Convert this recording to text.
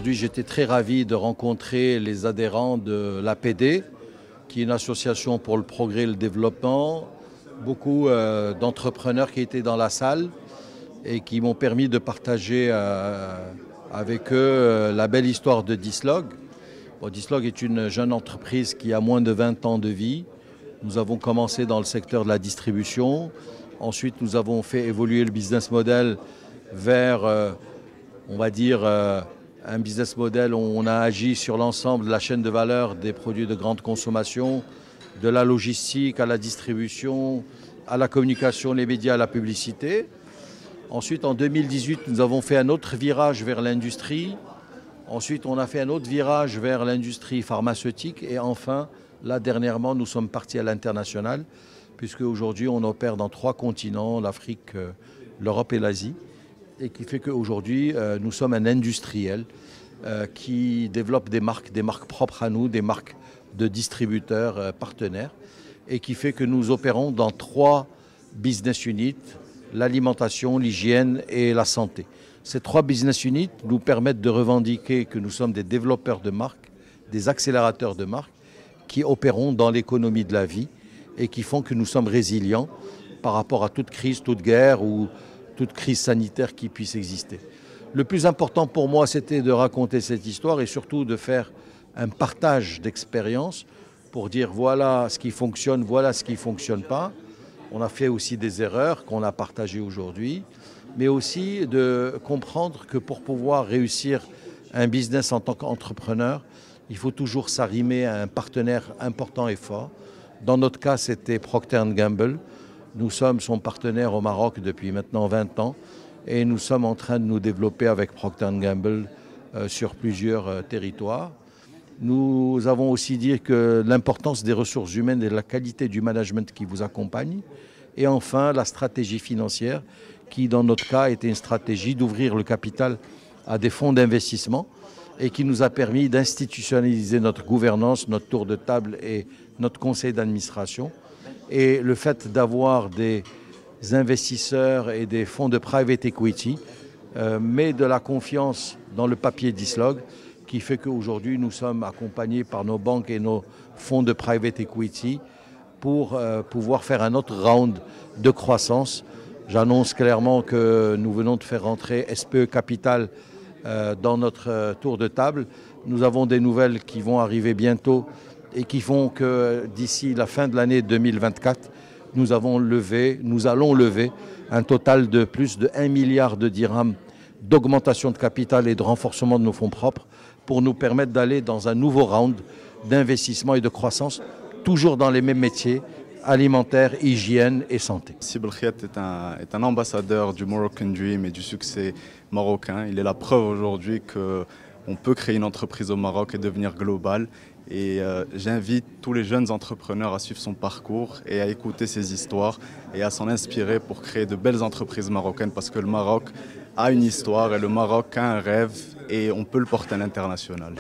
aujourd'hui, j'étais très ravi de rencontrer les adhérents de l'APD, qui est une association pour le progrès et le développement. Beaucoup d'entrepreneurs qui étaient dans la salle et qui m'ont permis de partager avec eux la belle histoire de Dislog. Bon, Dislog est une jeune entreprise qui a moins de 20 ans de vie. Nous avons commencé dans le secteur de la distribution. Ensuite, nous avons fait évoluer le business model vers, on va dire, un business model où on a agi sur l'ensemble de la chaîne de valeur des produits de grande consommation, de la logistique à la distribution, à la communication, les médias, à la publicité. Ensuite, en 2018, nous avons fait un autre virage vers l'industrie. Ensuite, on a fait un autre virage vers l'industrie pharmaceutique. Et enfin, là, dernièrement, nous sommes partis à l'international, puisque aujourd'hui, on opère dans 3 continents, l'Afrique, l'Europe et l'Asie. Et qui fait qu'aujourd'hui, nous sommes un industriel qui développe des marques propres à nous, des marques de distributeurs partenaires, et qui fait que nous opérons dans 3 business units, l'alimentation, l'hygiène et la santé. Ces 3 business units nous permettent de revendiquer que nous sommes des développeurs de marques, des accélérateurs de marques, qui opérons dans l'économie de la vie et qui font que nous sommes résilients par rapport à toute crise, toute guerre ou toute crise sanitaire qui puisse exister. Le plus important pour moi, c'était de raconter cette histoire et surtout de faire un partage d'expérience pour dire voilà ce qui fonctionne, voilà ce qui ne fonctionne pas. On a fait aussi des erreurs qu'on a partagées aujourd'hui, mais aussi de comprendre que pour pouvoir réussir un business en tant qu'entrepreneur, il faut toujours s'arrimer à un partenaire important et fort. Dans notre cas, c'était Procter & Gamble. Nous sommes son partenaire au Maroc depuis maintenant 20 ans et nous sommes en train de nous développer avec Procter & Gamble sur plusieurs territoires. Nous avons aussi dit que l'importance des ressources humaines et de la qualité du management qui vous accompagne. Et enfin, la stratégie financière qui, dans notre cas, était une stratégie d'ouvrir le capital à des fonds d'investissement et qui nous a permis d'institutionnaliser notre gouvernance, notre tour de table et notre conseil d'administration. Et le fait d'avoir des investisseurs et des fonds de private equity met de la confiance dans le papier Dislog, qui fait qu'aujourd'hui, nous sommes accompagnés par nos banques et nos fonds de private equity pour pouvoir faire un autre round de croissance. J'annonce clairement que nous venons de faire rentrer SPE Capital dans notre tour de table. Nous avons des nouvelles qui vont arriver bientôt et qui font que d'ici la fin de l'année 2024, nous allons lever un total de plus de 1 milliard de dirhams d'augmentation de capital et de renforcement de nos fonds propres pour nous permettre d'aller dans un nouveau round d'investissement et de croissance, toujours dans les mêmes métiers, alimentaire, hygiène et santé. Sib El Khayat est un ambassadeur du Moroccan Dream et du succès marocain. Il est la preuve aujourd'hui qu'on peut créer une entreprise au Maroc et devenir global. Et j'invite tous les jeunes entrepreneurs à suivre son parcours et à écouter ses histoires et à s'en inspirer pour créer de belles entreprises marocaines parce que le Maroc a une histoire et le Maroc a un rêve et on peut le porter à l'international.